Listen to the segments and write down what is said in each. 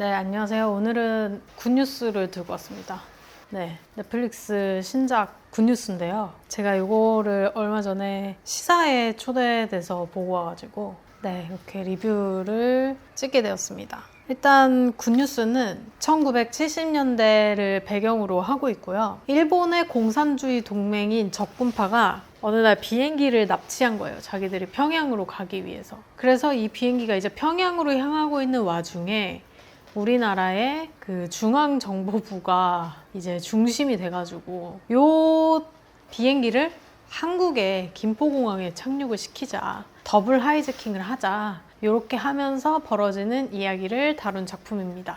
네, 안녕하세요. 오늘은 굿뉴스를 들고 왔습니다. 네, 넷플릭스 신작 굿뉴스인데요. 제가 이거를 얼마 전에 시사에 초대돼서 보고 와가지고 네, 이렇게 리뷰를 찍게 되었습니다. 일단 굿뉴스는 1970년대를 배경으로 하고 있고요. 일본의 공산주의 동맹인 적군파가 어느 날 비행기를 납치한 거예요. 자기들이 평양으로 가기 위해서. 그래서 이 비행기가 이제 평양으로 향하고 있는 와중에 우리나라의 그 중앙정보부가 이제 중심이 돼가지고 요 비행기를 한국의 김포공항에 착륙을 시키자, 더블 하이제킹을 하자, 이렇게 하면서 벌어지는 이야기를 다룬 작품입니다.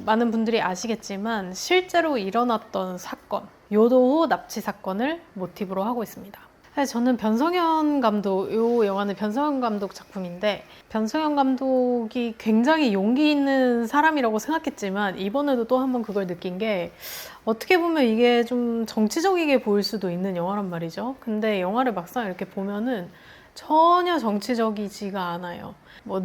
많은 분들이 아시겠지만 실제로 일어났던 사건, 요도호 납치 사건을 모티브로 하고 있습니다. 사실 저는 변성현 감독, 이 영화는 변성현 감독 작품인데 변성현 감독이 굉장히 용기 있는 사람이라고 생각했지만 이번에도 또 한 번 그걸 느낀 게 어떻게 보면 이게 좀 정치적이게 보일 수도 있는 영화란 말이죠. 근데 영화를 막상 이렇게 보면은 전혀 정치적이지가 않아요.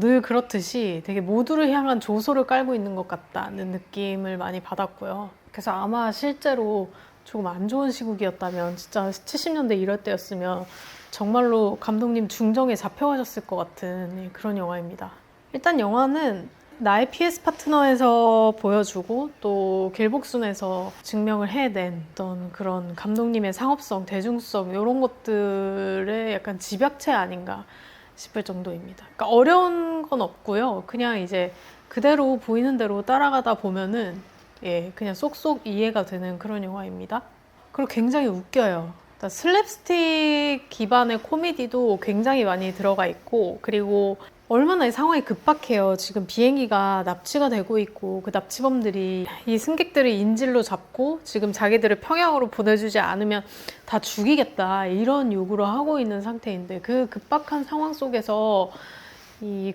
늘 그렇듯이 되게 모두를 향한 조소를 깔고 있는 것 같다는 느낌을 많이 받았고요. 그래서 아마 실제로 조금 안 좋은 시국이었다면, 진짜 70년대 이럴 때였으면 정말로 감독님 중정에 잡혀가셨을 것 같은 그런 영화입니다. 일단 영화는 나의 PS 파트너에서 보여주고 또 길복순에서 증명을 해낸 어떤 그런 감독님의 상업성, 대중성 이런 것들의 약간 집약체 아닌가 싶을 정도입니다. 그러니까 어려운 건 없고요. 그냥 이제 그대로 보이는 대로 따라가다 보면은 그냥 쏙쏙 이해가 되는 그런 영화입니다. 그리고 굉장히 웃겨요. 슬랩스틱 기반의 코미디도 굉장히 많이 들어가 있고, 그리고 얼마나 이 상황이 급박해요. 지금 비행기가 납치가 되고 있고 그 납치범들이 이 승객들을 인질로 잡고 지금 자기들을 평양으로 보내주지 않으면 다 죽이겠다, 이런 요구를 하고 있는 상태인데 그 급박한 상황 속에서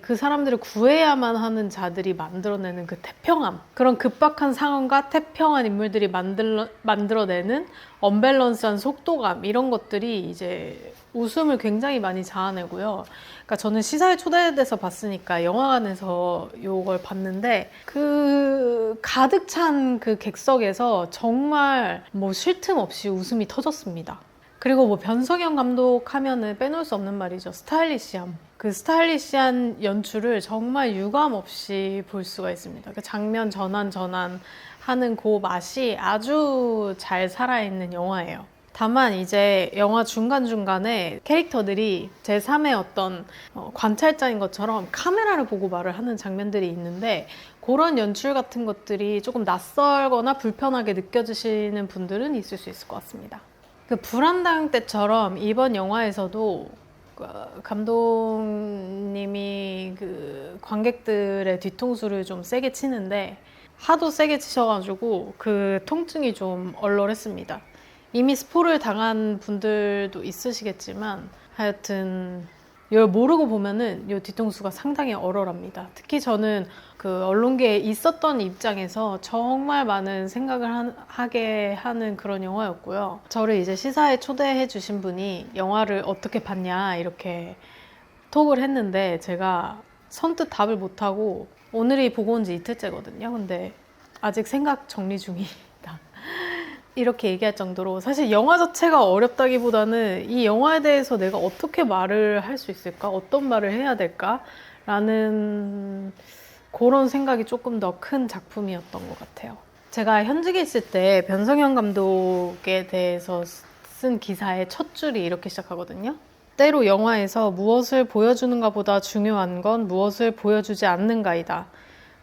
그 사람들을 구해야만 하는 자들이 만들어내는 그 태평함, 그런 급박한 상황과 태평한 인물들이 만들어내는 언밸런스한 속도감, 이런 것들이 이제 웃음을 굉장히 많이 자아내고요. 그러니까 저는 시사에 초대돼서 봤으니까 영화관에서 이걸 봤는데 그 가득 찬 그 객석에서 정말 쉴 틈 없이 웃음이 터졌습니다. 그리고 변성현 감독 하면은 빼놓을 수 없는 말이죠. 스타일리시함. 그 스타일리시한 연출을 정말 유감 없이 볼 수가 있습니다. 그 장면 전환 하는 그 맛이 아주 잘 살아있는 영화예요. 다만 이제 영화 중간중간에 캐릭터들이 제3의 어떤 관찰자인 것처럼 카메라를 보고 말을 하는 장면들이 있는데 그런 연출 같은 것들이 조금 낯설거나 불편하게 느껴지시는 분들은 있을 수 있을 것 같습니다. 그 불안당 때처럼 이번 영화에서도 감독님이 그 관객들의 뒤통수를 좀 세게 치는데 하도 세게 치셔가지고 그 통증이 좀 얼얼했습니다. 이미 스포를 당한 분들도 있으시겠지만 하여튼 이걸 모르고 보면은 이 뒤통수가 상당히 얼얼합니다. 특히 저는 그 언론계에 있었던 입장에서 정말 많은 생각을 하게 하는 그런 영화였고요. 저를 이제 시사에 초대해 주신 분이 영화를 어떻게 봤냐 이렇게 톡을 했는데 제가 선뜻 답을 못하고 오늘이 보고 온 지 이틀째거든요. 근데 아직 생각 정리 중이다. 이렇게 얘기할 정도로 사실 영화 자체가 어렵다기보다는 이 영화에 대해서 내가 어떻게 말을 할 수 있을까? 어떤 말을 해야 될까? 라는 그런 생각이 조금 더 큰 작품이었던 것 같아요. 제가 현직에 있을 때 변성현 감독에 대해서 쓴 기사의 첫 줄이 이렇게 시작하거든요. 때로 영화에서 무엇을 보여주는가 보다 중요한 건 무엇을 보여주지 않는가이다.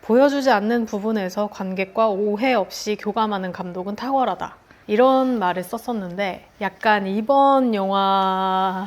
보여주지 않는 부분에서 관객과 오해 없이 교감하는 감독은 탁월하다. 이런 말을 썼었는데 약간 이번 영화는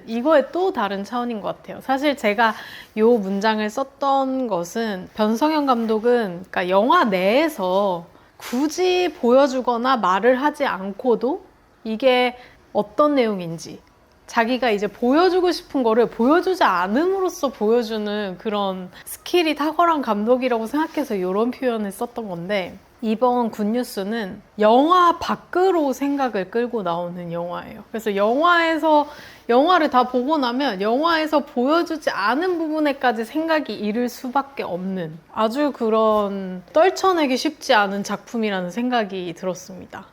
이거의 또 다른 차원인 것 같아요. 사실 제가 이 문장을 썼던 것은 변성현 감독은 그러니까 영화 내에서 굳이 보여주거나 말을 하지 않고도 이게 어떤 내용인지 자기가 이제 보여주고 싶은 거를 보여주지 않음으로써 보여주는 그런 스킬이 탁월한 감독이라고 생각해서 이런 표현을 썼던 건데 이번 굿뉴스는 영화 밖으로 생각을 끌고 나오는 영화예요. 그래서 영화를 다 보고 나면 영화에서 보여주지 않은 부분에까지 생각이 이를 수밖에 없는 아주 그런 떨쳐내기 쉽지 않은 작품이라는 생각이 들었습니다.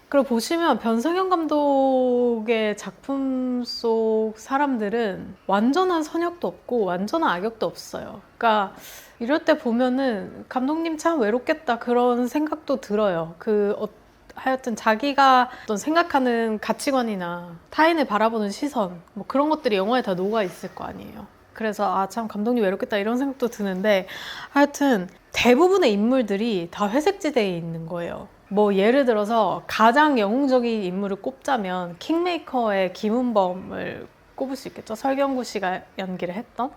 그리고 보시면 변성현 감독의 작품 속 사람들은 완전한 선역도 없고 완전한 악역도 없어요. 그러니까 이럴 때 보면은 감독님 참 외롭겠다 그런 생각도 들어요. 하여튼 자기가 어떤 생각하는 가치관이나 타인을 바라보는 시선 뭐 그런 것들이 영화에 다 녹아 있을 거 아니에요. 그래서 참 감독님 외롭겠다 이런 생각도 드는데 하여튼 대부분의 인물들이 다 회색지대에 있는 거예요. 뭐 예를 들어서 가장 영웅적인 인물을 꼽자면 킹메이커의 김은범을 꼽을 수 있겠죠. 설경구 씨가 연기를 했던.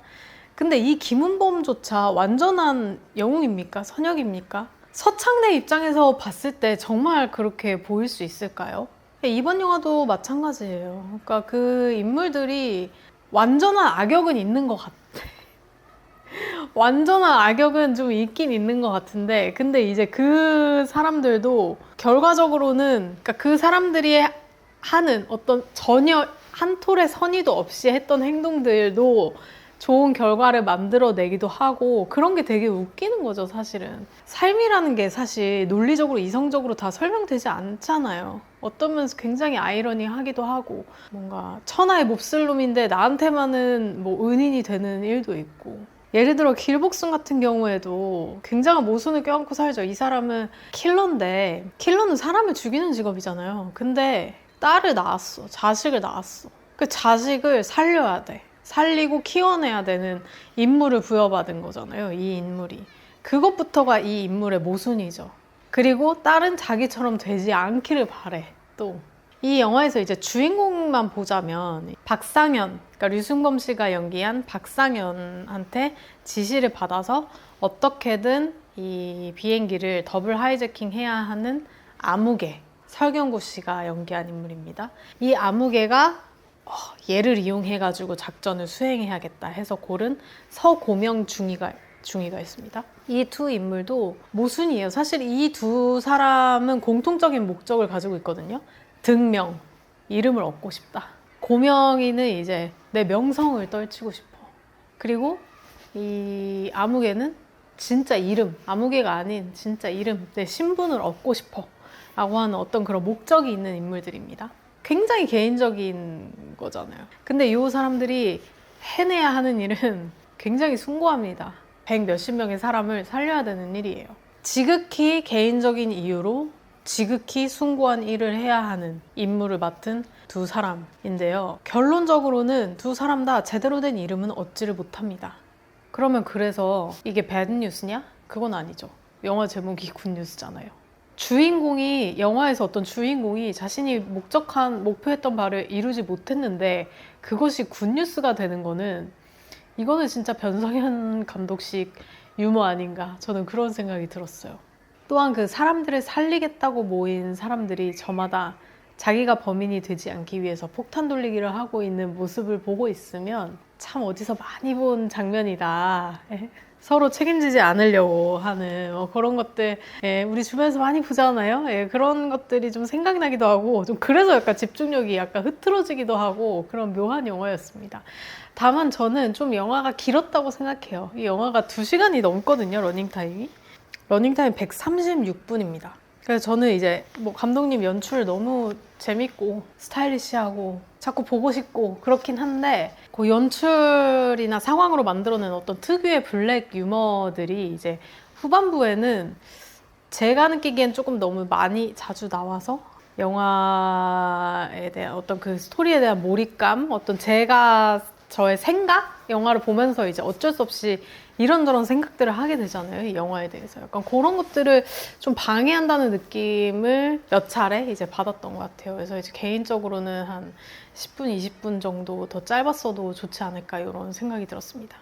근데 이 김은범조차 완전한 영웅입니까? 선역입니까? 서창래 입장에서 봤을 때 정말 그렇게 보일 수 있을까요? 이번 영화도 마찬가지예요. 그러니까 그 인물들이 완전한 악역은 있는 것 같아. 완전한 악역은 좀 있긴 있는 것 같은데 근데 이제 그 사람들도 결과적으로는 그러니까 그 사람들이 하는 어떤 전혀 한 톨의 선의도 없이 했던 행동들도 좋은 결과를 만들어내기도 하고 그런 게 되게 웃기는 거죠. 사실은 삶이라는 게 사실 논리적으로 이성적으로 다 설명되지 않잖아요. 어떤 면에서 굉장히 아이러니하기도 하고 뭔가 천하의 몹쓸놈인데 나한테만은 뭐 은인이 되는 일도 있고 예를 들어 길복순 같은 경우에도 굉장한 모순을 껴안고 살죠. 이 사람은 킬러인데 킬러는 사람을 죽이는 직업이잖아요. 근데 딸을 낳았어. 자식을 낳았어. 그 자식을 살려야 돼. 살리고 키워내야 되는 임무를 부여받은 거잖아요. 이 인물이. 그것부터가 이 인물의 모순이죠. 그리고 딸은 자기처럼 되지 않기를 바래. 또 이 영화에서 이제 주인공만 보자면 박상현, 그러니까 류승범 씨가 연기한 박상현한테 지시를 받아서 어떻게든 이 비행기를 더블 하이제킹 해야 하는 아무개, 설경구 씨가 연기한 인물입니다. 이 아무개가 얘를 이용해가지고 작전을 수행해야겠다 해서 고른 서고명 중위가 있습니다. 이 두 인물도 모순이에요. 사실 이 두 사람은 공통적인 목적을 가지고 있거든요. 등명, 이름을 얻고 싶다. 고명이는 이제 내 명성을 떨치고 싶어. 그리고 이 아무개는 진짜 이름, 아무개가 아닌 진짜 이름, 내 신분을 얻고 싶어 라고 하는 어떤 그런 목적이 있는 인물들입니다. 굉장히 개인적인 거잖아요. 근데 이 사람들이 해내야 하는 일은 굉장히 숭고합니다. 100 몇십 명의 사람을 살려야 되는 일이에요. 지극히 개인적인 이유로 지극히 숭고한 일을 해야 하는 임무를 맡은 두 사람인데요. 결론적으로는 두 사람 다 제대로 된 이름은 얻지를 못합니다. 그러면 그래서 이게 배드 뉴스냐? 그건 아니죠. 영화 제목이 굿뉴스잖아요. 영화에서 어떤 주인공이 자신이 목표했던 바를 이루지 못했는데 그것이 굿뉴스가 되는 거는 이거는 진짜 변성현 감독식 유머 아닌가 저는 그런 생각이 들었어요. 또한 그 사람들을 살리겠다고 모인 사람들이 저마다 자기가 범인이 되지 않기 위해서 폭탄 돌리기를 하고 있는 모습을 보고 있으면 참 어디서 많이 본 장면이다. 서로 책임지지 않으려고 하는 그런 것들 우리 주변에서 많이 보잖아요. 그런 것들이 좀 생각나기도 하고 좀 그래서 약간 집중력이 약간 흐트러지기도 하고 그런 묘한 영화였습니다. 다만 저는 좀 영화가 길었다고 생각해요. 이 영화가 2시간이 넘거든요. 러닝타임이 136분입니다. 그래서 저는 이제 뭐 감독님 연출 너무 재밌고 스타일리시하고 자꾸 보고 싶고 그렇긴 한데 그 연출이나 상황으로 만들어낸 어떤 특유의 블랙 유머들이 이제 후반부에는 제가 느끼기엔 조금 너무 많이 자주 나와서 영화에 대한 어떤 그 스토리에 대한 몰입감, 어떤 저의 생각? 영화를 보면서 이제 어쩔 수 없이 이런저런 생각들을 하게 되잖아요. 이 영화에 대해서. 약간 그런 것들을 좀 방해한다는 느낌을 몇 차례 이제 받았던 것 같아요. 그래서 이제 개인적으로는 한 10분, 20분 정도 더 짧았어도 좋지 않을까 이런 생각이 들었습니다.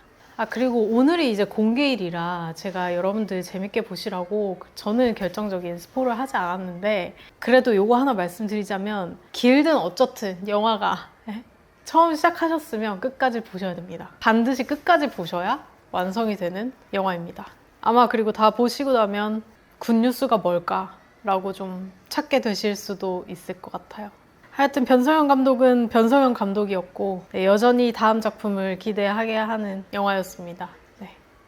그리고 오늘이 이제 공개일이라 제가 여러분들 재밌게 보시라고 저는 결정적인 스포를 하지 않았는데 그래도 요거 하나 말씀드리자면 길든 어쩌든 영화가 처음 시작하셨으면 끝까지 보셔야 됩니다. 반드시 끝까지 보셔야 완성이 되는 영화입니다. 아마 그리고 다 보시고 나면 굿뉴스가 뭘까라고 좀 찾게 되실 수도 있을 것 같아요. 하여튼 변성현 감독은 변성현 감독이었고, 네, 여전히 다음 작품을 기대하게 하는 영화였습니다.